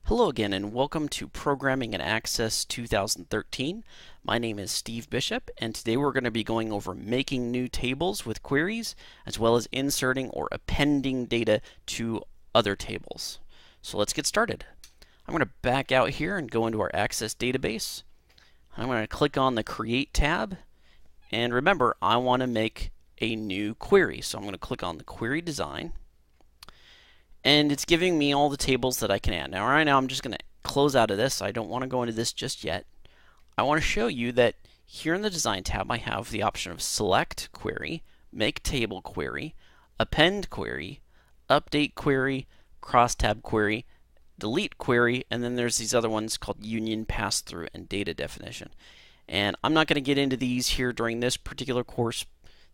Hello again and welcome to Programming and Access 2013. My name is Steve Bishop and today we're going to be going over making new tables with queries as well as inserting or appending data to other tables. So let's get started. I'm going to back out here and go into our Access database. I'm going to click on the Create tab, and remember I want to make a new query. So I'm going to click on the Query Design. And it's giving me all the tables that I can add. Now, right now, I'm just going to close out of this. I don't want to go into this just yet. I want to show you that here in the Design tab, I have the option of Select Query, Make Table Query, Append Query, Update Query, Cross-Tab Query, Delete Query, and then there's these other ones called Union, Pass-Through, and Data Definition. And I'm not going to get into these here during this particular course.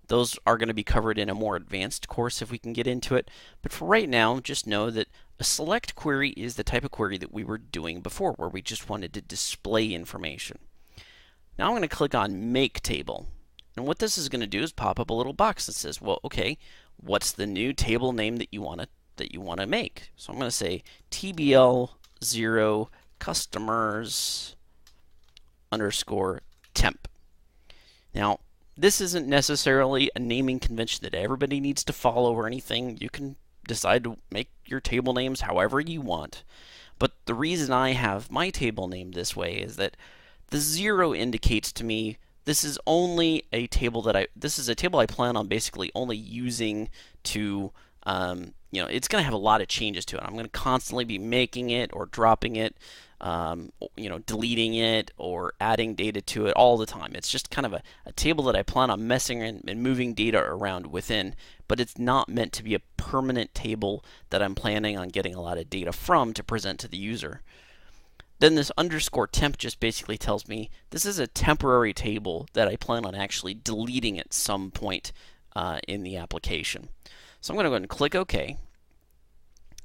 Those are going to be covered in a more advanced course if we can get into it. But for right now, just know that a select query is the type of query that we were doing before, where we just wanted to display information. Now I'm going to click on Make Table. And what this is going to do is pop up a little box that says, well, okay, what's the new table name that you want to make? So I'm going to say TBL0 customers underscore temp. Now, this isn't necessarily a naming convention that everybody needs to follow or anything. You can decide to make your table names however you want. But the reason I have my table named this way is that the 0 indicates to me this is only a table that this is a table I plan on basically only using to it's going to have a lot of changes to it. I'm going to constantly be making it or dropping it, deleting it or adding data to it all the time. It's just kind of a table that I plan on messing and moving data around within, but it's not meant to be a permanent table that I'm planning on getting a lot of data from to present to the user. Then this underscore temp just basically tells me this is a temporary table that I plan on actually deleting at some point in the application. So I'm going to go ahead and click OK.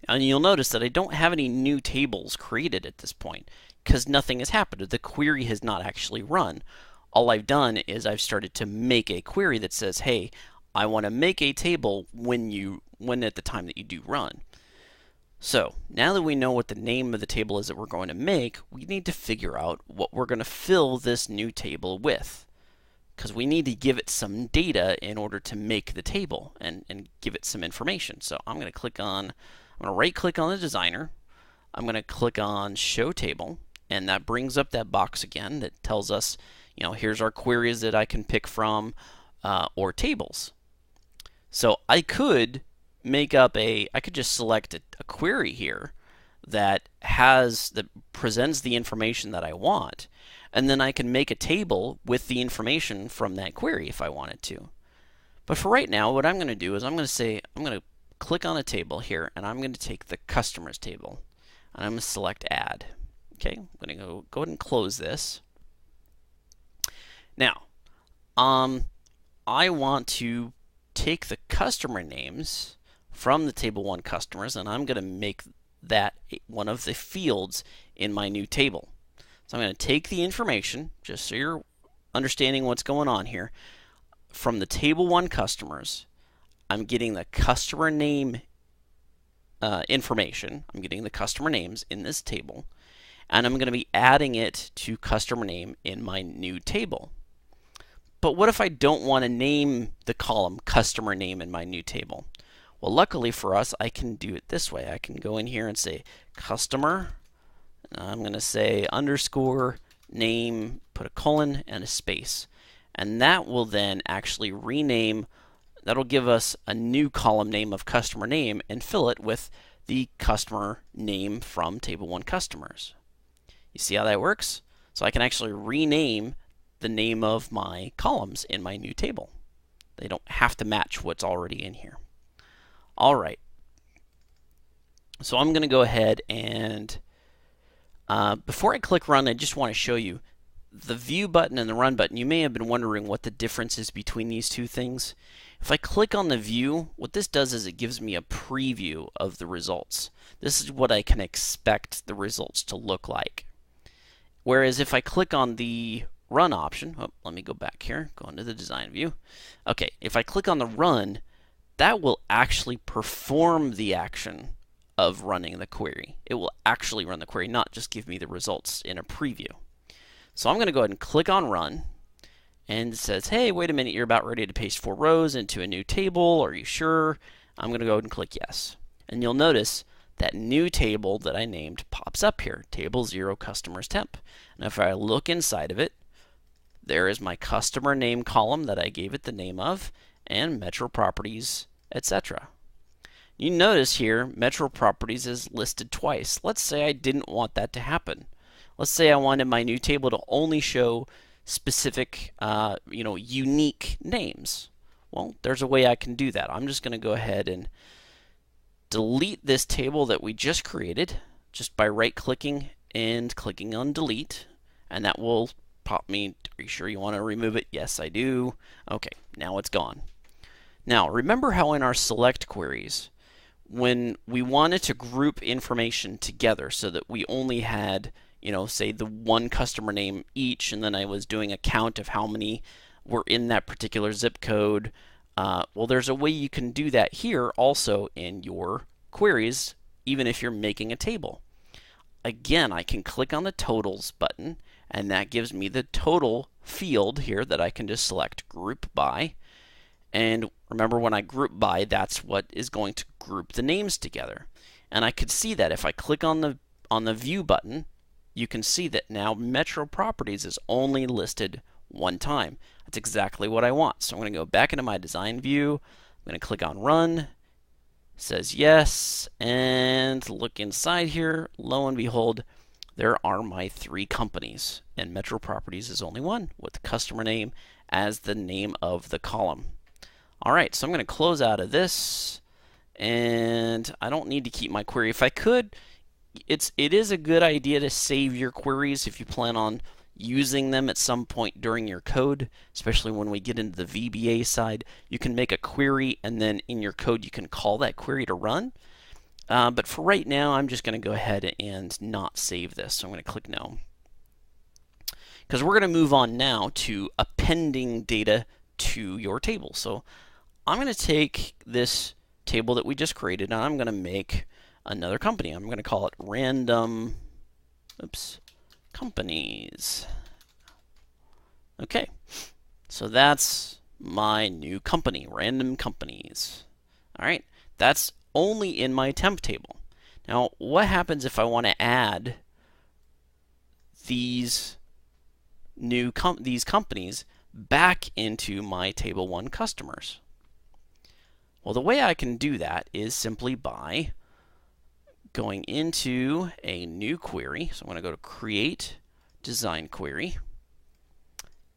And you'll notice that I don't have any new tables created at this point because nothing has happened. The query has not actually run. All I've done is I've started to make a query that says, hey, I want to make a table when at the time that you do run. So now that we know what the name of the table is that we're going to make, we need to figure out what we're going to fill this new table with, because we need to give it some data in order to make the table and give it some information. So I'm going to right click on the designer. I'm going to click on Show Table, and that brings up that box again that tells us, here's our queries that I can pick from or tables. So I could just select a query here that presents the information that I want, and then I can make a table with the information from that query if I wanted to. But for right now, what I'm going to do is I'm going to click on a table here, and I'm going to take the customers table, and I'm going to select Add. Okay, I'm going to go ahead and close this. Now, I want to take the customer names from the table 1 customers, and I'm going to make that one of the fields in my new table. So I'm going to take the information, just so you're understanding what's going on here, from the table 1 customers. I'm getting the customer name information. I'm getting the customer names in this table, and I'm going to be adding it to customer name in my new table. But what if I don't want to name the column customer name in my new table? Well, luckily for us, I can do it this way. I can go in here and say customer. I'm going to say underscore name, put a colon and a space. And that will then actually rename, that'll give us a new column name of customer name and fill it with the customer name from table 1 customers. You see how that works? So I can actually rename the name of my columns in my new table. They don't have to match what's already in here. All right. So I'm going to go ahead and before I click Run, I just want to show you the View button and the Run button. You may have been wondering what the difference is between these two things. If I click on the View, what this does is it gives me a preview of the results. This is what I can expect the results to look like. Whereas if I click on the Run option, let me go back here, go into the Design View. Okay, if I click on the Run, that will actually perform the action of running the query. It will actually run the query, not just give me the results in a preview. So I'm going to go ahead and click on Run, and it says, hey, wait a minute, you're about ready to paste 4 rows into a new table. Are you sure? I'm going to go ahead and click Yes. And you'll notice that new table that I named pops up here, Table 0 Customers Temp. And if I look inside of it, there is my customer name column that I gave it the name of, and Metro Properties, etc. You notice here, Metro Properties is listed twice. Let's say I didn't want that to happen. Let's say I wanted my new table to only show specific, unique names. Well, there's a way I can do that. I'm just going to go ahead and delete this table that we just created just by right-clicking and clicking on Delete, and that will pop me. Are you sure you want to remove it? Yes, I do. Okay, now it's gone. Now, remember how in our select queries, when we wanted to group information together so that we only had, say the one customer name each, and then I was doing a count of how many were in that particular zip code. Well, there's a way you can do that here also in your queries, even if you're making a table. Again, I can click on the totals button, and that gives me the total field here that I can just select group by. And remember, when I group by, that's what is going to group the names together. And I could see that if I click on the view button, you can see that now Metro Properties is only listed one time. That's exactly what I want. So I'm going to go back into my design view. I'm going to click on Run. It says yes, and look inside here. Lo and behold, there are my 3 companies, and Metro Properties is only one, with the customer name as the name of the column. Alright, so I'm going to close out of this, and I don't need to keep my query. If I could, it is a good idea to save your queries if you plan on using them at some point during your code, especially when we get into the VBA side. You can make a query, and then in your code you can call that query to run. But for right now, I'm just going to go ahead and not save this. So I'm going to click No. Because we're going to move on now to appending data to your table. So I'm going to take this table that we just created, and I'm going to make another company. I'm going to call it Random Companies. Okay, so that's my new company, Random Companies. All right, that's only in my temp table. Now, what happens if I want to add these companies back into my Table 1 customers? Well, the way I can do that is simply by going into a new query. So I'm going to go to Create Design Query.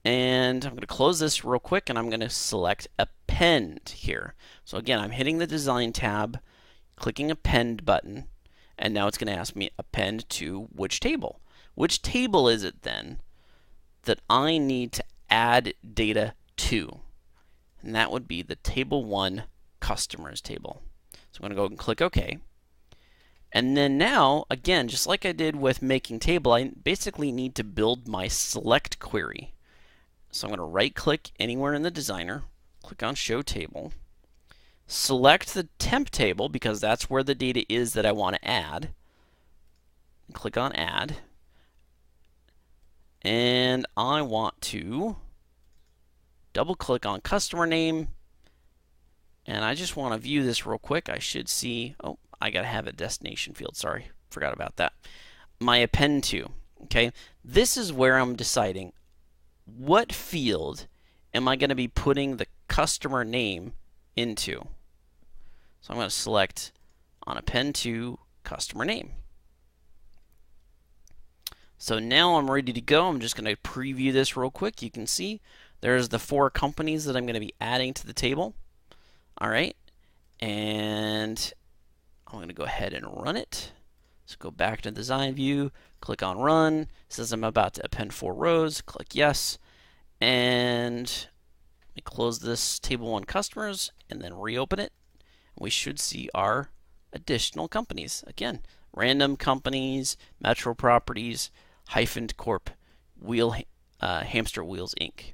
And I'm going to close this real quick, and I'm going to select Append here. So again, I'm hitting the Design tab, clicking Append button, and now it's going to ask me append to which table. Which table is it then that I need to add data to? And that would be the Table 1 Customers table. So I'm going to go and click OK. And then now, again, just like I did with making table, I basically need to build my select query. So I'm going to right-click anywhere in the designer, click on Show Table, select the temp table because that's where the data is that I want to add, click on Add, and I want to double-click on customer name, and I just want to view this real quick. I should see, oh, I got to have a destination field, sorry, forgot about that. My append to, okay? This is where I'm deciding what field am I going to be putting the customer name into. So I'm going to select on append to customer name. So now I'm ready to go. I'm just going to preview this real quick. You can see there's the 4 companies that I'm going to be adding to the table. All right, and I'm going to go ahead and run it. So go back to design view, click on Run. It says I'm about to append 4 rows. Click Yes, and let me close this Table 1 Customers and then reopen it. We should see our additional companies. Again, Random Companies, Metro Properties, Hyphen Corp, Hamster Wheels Inc.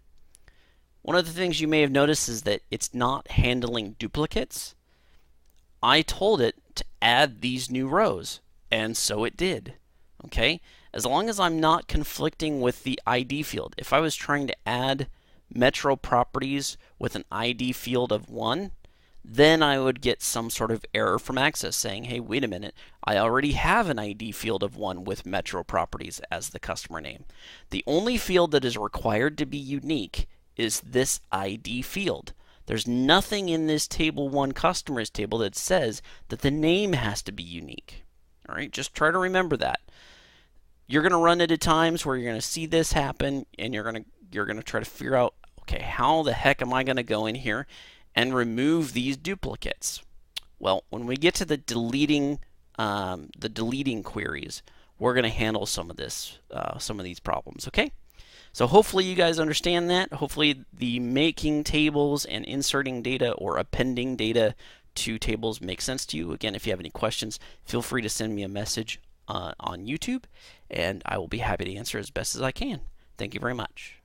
One of the things you may have noticed is that it's not handling duplicates. I told it to add these new rows. And so it did. Okay? As long as I'm not conflicting with the ID field. If I was trying to add Metro properties with an ID field of 1, then I would get some sort of error from Access saying, hey, wait a minute, I already have an ID field of 1 with Metro properties as the customer name. The only field that is required to be unique is this ID field. There's nothing in this table 1 customers table that says that the name has to be unique. All right, just try to remember that. You're going to run into times where you're going to see this happen, and you're going to try to figure out, okay, how the heck am I going to go in here and remove these duplicates? Well, when we get to the deleting queries, we're going to handle some of these problems. Okay. So hopefully you guys understand that. Hopefully the making tables and inserting data or appending data to tables make sense to you. Again, if you have any questions, feel free to send me a message on YouTube, and I will be happy to answer as best as I can. Thank you very much.